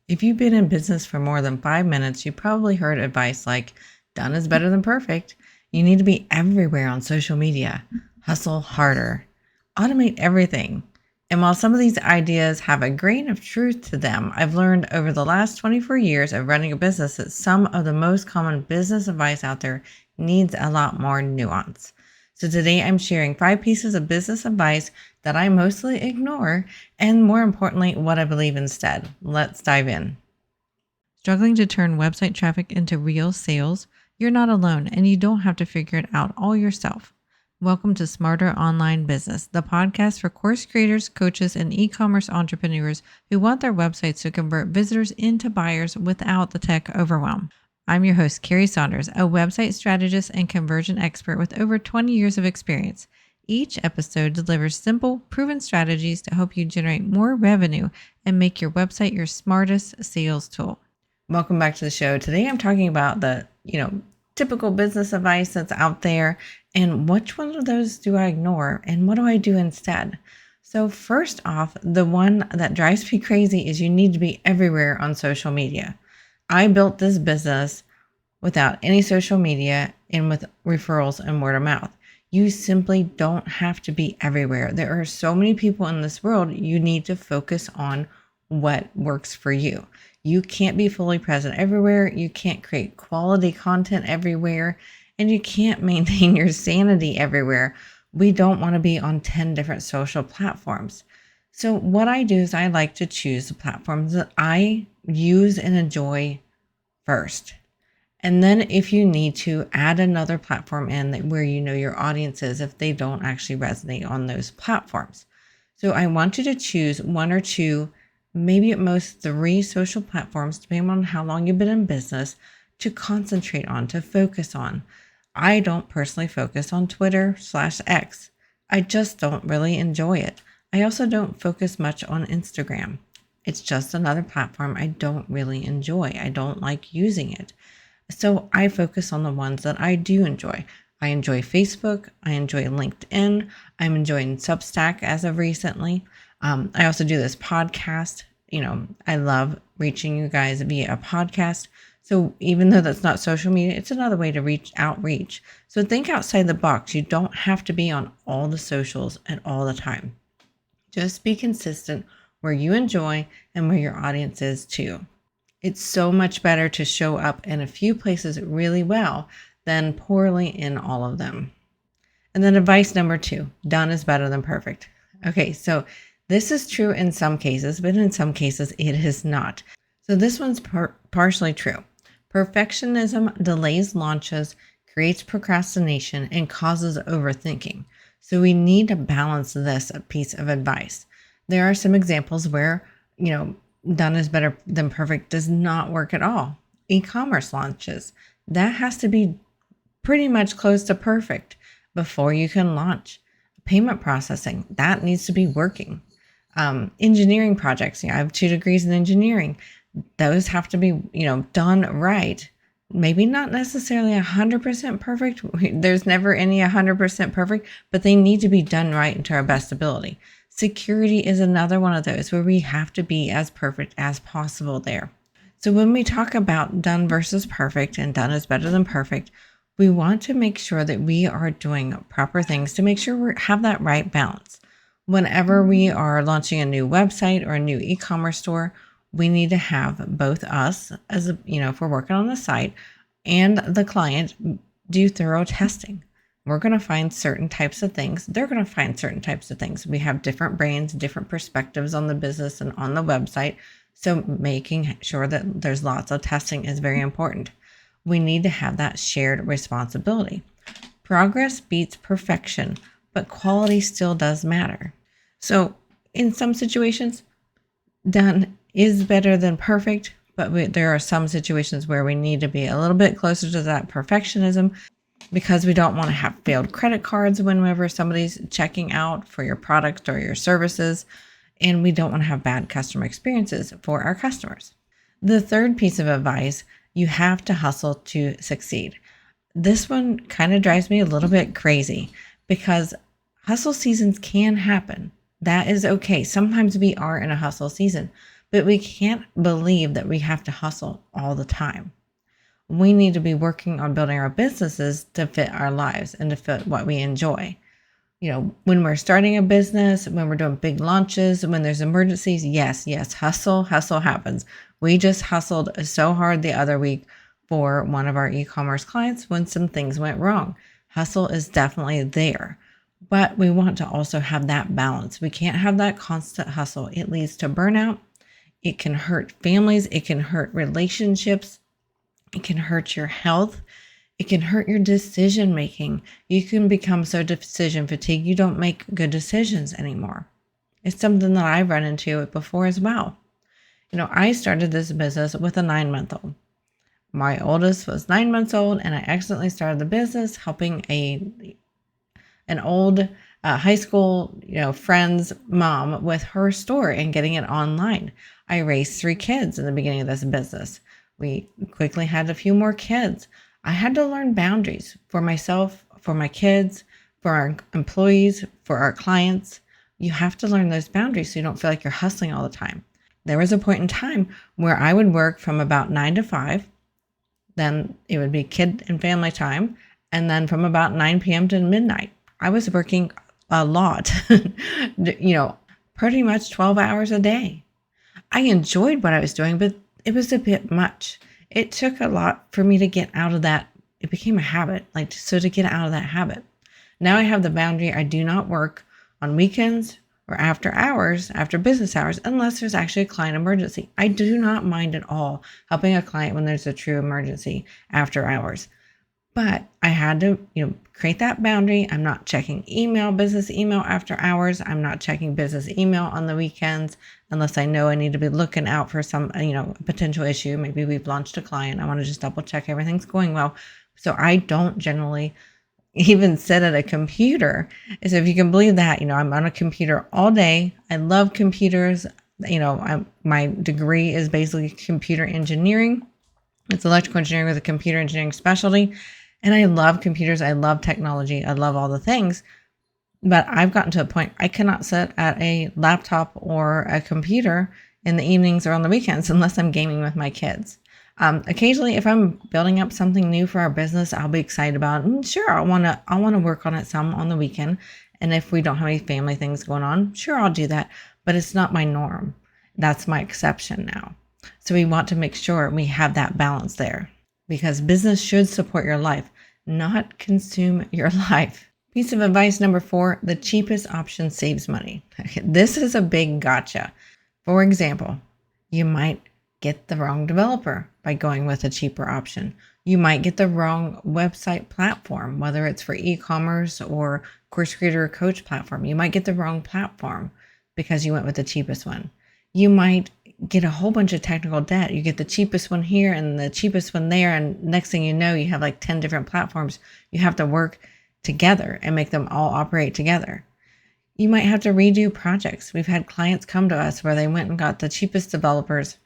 If you've been in business for more than 5 minutes, you probably heard advice like, done is better than perfect. You need to be everywhere on social media. Hustle harder. Automate everything. And while some of these ideas have a grain of truth to them, I've learned over the last 24 years of running a business that some of the most common business advice out there needs a lot more nuance. So today I'm sharing 5 pieces of business advice that I mostly ignore, and more importantly, what I believe instead. Let's dive in. Struggling to turn website traffic into real sales? You're not alone, and you don't have to figure it out all yourself. Welcome to Smarter Online Business, the podcast for course creators, coaches, and e-commerce entrepreneurs who want their websites to convert visitors into buyers without the tech overwhelm. I'm your host, Carrie Saunders, a website strategist and conversion expert with over 20 years of experience. Each episode delivers simple, proven strategies to help you generate more revenue and make your website your smartest sales tool. Welcome back to the show. Today I'm talking about the, typical business advice that's out there and which one of those do I ignore and what do I do instead? So first off, the one that drives me crazy is you need to be everywhere on social media. I built this business without any social media and with referrals and word of mouth. You simply don't have to be everywhere. There are so many people in this world. You need to focus on what works for you. You can't be fully present everywhere. You can't create quality content everywhere, and you can't maintain your sanity everywhere. We don't want to be on 10 different social platforms. So what I do is I like to choose the platforms that I use and enjoy first. And then if you need to add another platform in where you know your audience is, if they don't actually resonate on those platforms. So I want you to choose 1 or 2, maybe at most 3 social platforms, depending on how long you've been in business, to concentrate on, to focus on. I don't personally focus on Twitter/X. I just don't really enjoy it. I also don't focus much on Instagram. It's just another platform I don't really enjoy. I don't like using it. So I focus on the ones that I do enjoy. I enjoy Facebook. I enjoy LinkedIn. I'm enjoying Substack as of recently. I also do this podcast. I love reaching you guys via a podcast. So even though that's not social media, it's another way to outreach. So think outside the box. You don't have to be on all the socials at all the time. Just be consistent where you enjoy and where your audience is too. It's so much better to show up in a few places really well than poorly in all of them. And then advice number 2, done is better than perfect. Okay, so this is true in some cases, but in some cases it is not. So this one's partially true. Perfectionism delays launches, creates procrastination, and causes overthinking. So we need to balance this piece of advice. There are some examples where, done is better than perfect does not work at all. E-commerce launches, that has to be pretty much close to perfect before you can launch. Payment processing, that needs to be working. Engineering projects, I have 2 degrees in engineering. Those have to be, done right. Maybe not necessarily 100% perfect. There's never any 100% perfect, but they need to be done right and to our best ability. Security is another one of those where we have to be as perfect as possible there. So when we talk about done versus perfect and done is better than perfect, we want to make sure that we are doing proper things to make sure we have that right balance. Whenever we are launching a new website or a new e-commerce store, we need to have both us as if we're working on the site and the client do thorough testing. We're going to find certain types of things. They're going to find certain types of things. We have different brains, different perspectives on the business and on the website. So making sure that there's lots of testing is very important. We need to have that shared responsibility. Progress beats perfection, but quality still does matter. So in some situations, done is better than perfect, but there are some situations where we need to be a little bit closer to that perfectionism because we don't want to have failed credit cards whenever somebody's checking out for your product or your services, and we don't want to have bad customer experiences for our customers. The third piece of advice, you have to hustle to succeed. This one kind of drives me a little bit crazy because hustle seasons can happen. That is okay. Sometimes we are in a hustle season, but we can't believe that we have to hustle all the time. We need to be working on building our businesses to fit our lives and to fit what we enjoy. When we're starting a business, when we're doing big launches, when there's emergencies, yes, hustle happens. We just hustled so hard the other week for one of our e-commerce clients when some things went wrong. Hustle is definitely there, but we want to also have that balance. We can't have that constant hustle. It leads to burnout. It can hurt families. It can hurt relationships. It can hurt your health. It can hurt your decision making. You can become so decision fatigued, you don't make good decisions anymore. It's something that I've run into before as well. I started this business with a 9-month-old. My oldest was 9 months old, and I accidentally started the business helping an old high school, friend's mom with her store and getting it online. I raised 3 kids in the beginning of this business. We quickly had a few more kids. I had to learn boundaries for myself, for my kids, for our employees, for our clients. You have to learn those boundaries so you don't feel like you're hustling all the time. There was a point in time where I would work from about 9 to 5. Then it would be kid and family time. And then from about 9 p.m. to midnight, I was working a lot, pretty much 12 hours a day. I enjoyed what I was doing, but it was a bit much. It took a lot for me to get out of that. It became a habit, to get out of that habit. Now I have the boundary. I do not work on weekends or after hours, after business hours, unless there's actually a client emergency. I do not mind at all helping a client when there's a true emergency after hours. But I had to, create that boundary. I'm not checking business email after hours. I'm not checking business email on the weekends unless I know I need to be looking out for some, potential issue. Maybe we've launched a client. I want to just double check everything's going well. So I don't generally even sit at a computer. So if you can believe that, I'm on a computer all day. I love computers. My degree is basically computer engineering. It's electrical engineering with a computer engineering specialty. And I love computers. I love technology. I love all the things. But I've gotten to a point I cannot sit at a laptop or a computer in the evenings or on the weekends unless I'm gaming with my kids. Occasionally, if I'm building up something new for our business, I'll be excited about it. Sure, I want to work on it some on the weekend. And if we don't have any family things going on, sure, I'll do that. But it's not my norm. That's my exception now. So we want to make sure we have that balance there, because business should support your life, not consume your life. Piece of advice number 4, the cheapest option saves money. This is a big gotcha. For example, you might get the wrong developer by going with a cheaper option. You might get the wrong website platform, whether it's for e-commerce or course creator or coach platform. You might get the wrong platform because you went with the cheapest one. You might get a whole bunch of technical debt. You get the cheapest one here and the cheapest one there, and next thing you know, you have 10 different platforms. You have to work together and make them all operate together. You might have to redo projects. We've had clients come to us where they went and got the cheapest developers.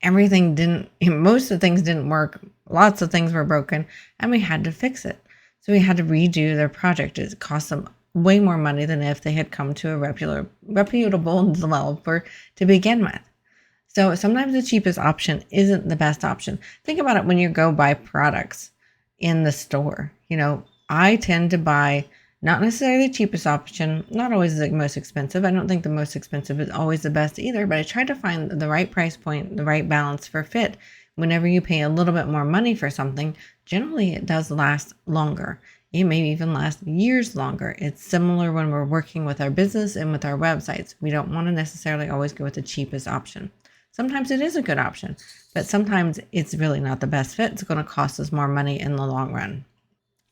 Most of the things didn't work. Lots of things were broken, and we had to fix it. So we had to redo their project. It cost them way more money than if they had come to a reputable developer to begin with. So sometimes the cheapest option isn't the best option. Think about it when you go buy products in the store. I tend to buy not necessarily the cheapest option, not always the most expensive. I don't think the most expensive is always the best either, but I try to find the right price point, the right balance for fit. Whenever you pay a little bit more money for something, generally it does last longer. It may even last years longer. It's similar when we're working with our business and with our websites. We don't want to necessarily always go with the cheapest option. Sometimes it is a good option, but sometimes it's really not the best fit. It's going to cost us more money in the long run.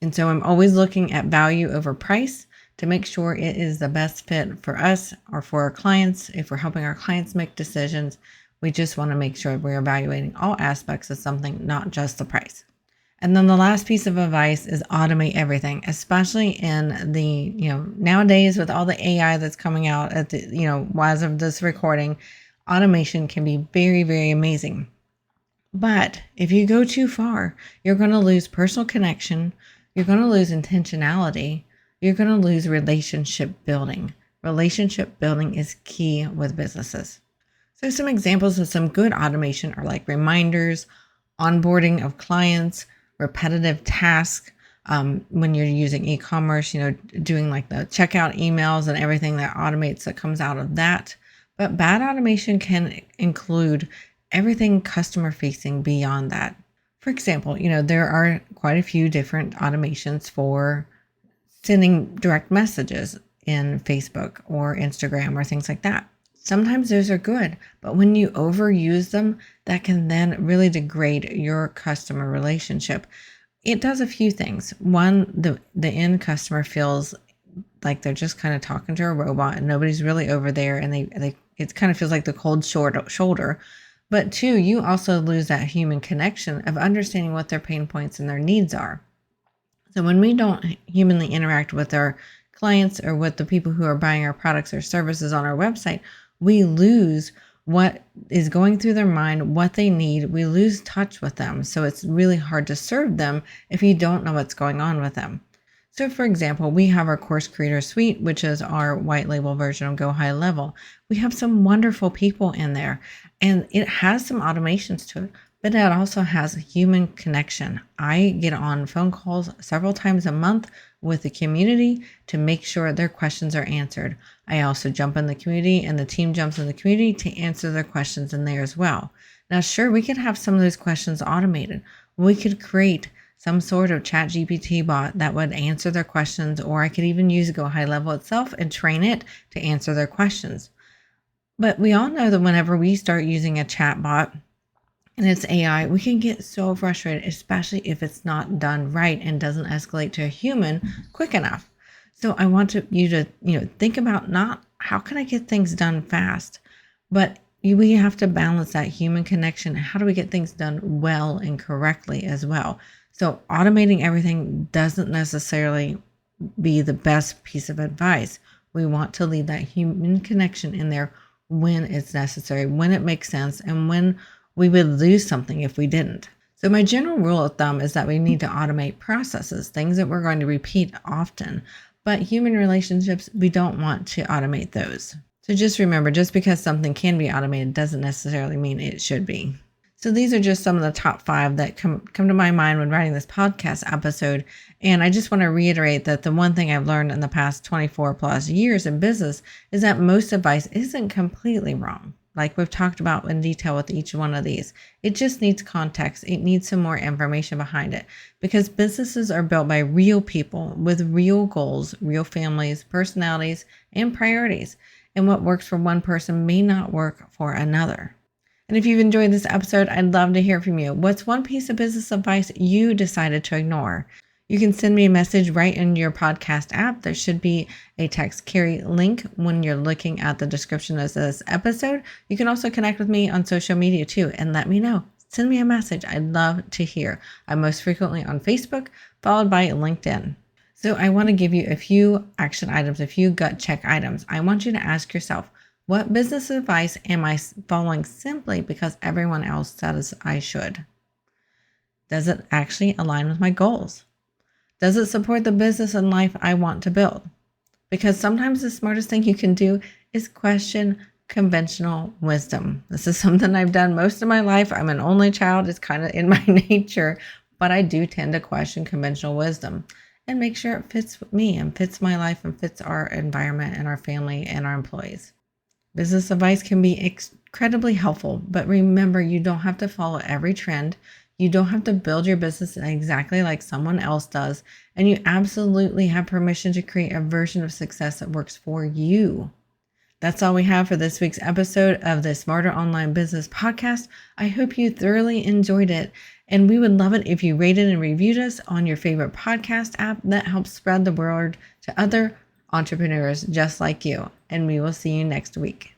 And so I'm always looking at value over price to make sure it is the best fit for us or for our clients. If we're helping our clients make decisions, we just want to make sure we're evaluating all aspects of something, not just the price. And then the last piece of advice is automate everything, especially in the, nowadays with all the AI that's coming out at the, as of this recording, automation can be very, very amazing. But if you go too far, you're going to lose personal connection. You're going to lose intentionality. You're going to lose relationship building. Relationship building is key with businesses. So some examples of some good automation are like reminders, onboarding of clients, repetitive tasks. When you're using e-commerce, doing like the checkout emails and everything that automates that comes out of that. But bad automation can include everything customer facing beyond that. For example, there are quite a few different automations for sending direct messages in Facebook or Instagram or things like that. Sometimes those are good, but when you overuse them, that can then really degrade your customer relationship. It does a few things. One, the end customer feels like they're just kind of talking to a robot and nobody's really over there, and it kind of feels like the cold shoulder. But two, you also lose that human connection of understanding what their pain points and their needs are. So when we don't humanly interact with our clients or with the people who are buying our products or services on our website, we lose what is going through their mind, what they need. We lose touch with them. So it's really hard to serve them if you don't know what's going on with them. So for example, we have our Course Creator Suite, which is our white label version of Go High Level. We have some wonderful people in there, and it has some automations to it, but it also has a human connection. I get on phone calls several times a month with the community to make sure their questions are answered. I also jump in the community, and the team jumps in the community to answer their questions in there as well. Now, sure, we could have some of those questions automated. We could create some sort of chat GPT bot that would answer their questions, or I could even use Go High Level itself and train it to answer their questions. But we all know that whenever we start using a chat bot and it's AI, we can get so frustrated, especially if it's not done right and doesn't escalate to a human quick enough. So I want you to think about not how can I get things done fast, but we have to balance that human connection. How do we get things done well and correctly as well? So automating everything doesn't necessarily be the best piece of advice. We want to leave that human connection in there when it's necessary, when it makes sense, and when we would lose something if we didn't. So my general rule of thumb is that we need to automate processes, things that we're going to repeat often. But human relationships, we don't want to automate those. So just remember, just because something can be automated doesn't necessarily mean it should be. So these are just some of the top 5 that come to my mind when writing this podcast episode. And I just want to reiterate that the one thing I've learned in the past 24 plus years in business is that most advice isn't completely wrong. Like we've talked about in detail with each one of these. It just needs context. It needs some more information behind it, because businesses are built by real people with real goals, real families, personalities, and priorities. And what works for one person may not work for another. And if you've enjoyed this episode, I'd love to hear from you. What's one piece of business advice you decided to ignore? You can send me a message right in your podcast app. There should be a Text Carrie link when you're looking at the description of this episode. You can also connect with me on social media too and let me know. Send me a message. I'd love to hear. I'm most frequently on Facebook, followed by LinkedIn. So I want to give you a few action items, a few gut check items. I want you to ask yourself, what business advice am I following simply because everyone else says I should? Does it actually align with my goals? Does it support the business and life I want to build? Because sometimes the smartest thing you can do is question conventional wisdom. This is something I've done most of my life. I'm an only child. It's kind of in my nature, but I do tend to question conventional wisdom and make sure it fits me and fits my life and fits our environment and our family and our employees. Business advice can be incredibly helpful, but remember, you don't have to follow every trend. You don't have to build your business exactly like someone else does, and you absolutely have permission to create a version of success that works for you. That's all we have for this week's episode of the Smarter Online Business Podcast. I hope you thoroughly enjoyed it, and we would love it if you rated and reviewed us on your favorite podcast app. That helps spread the word to other entrepreneurs just like you, and we will see you next week.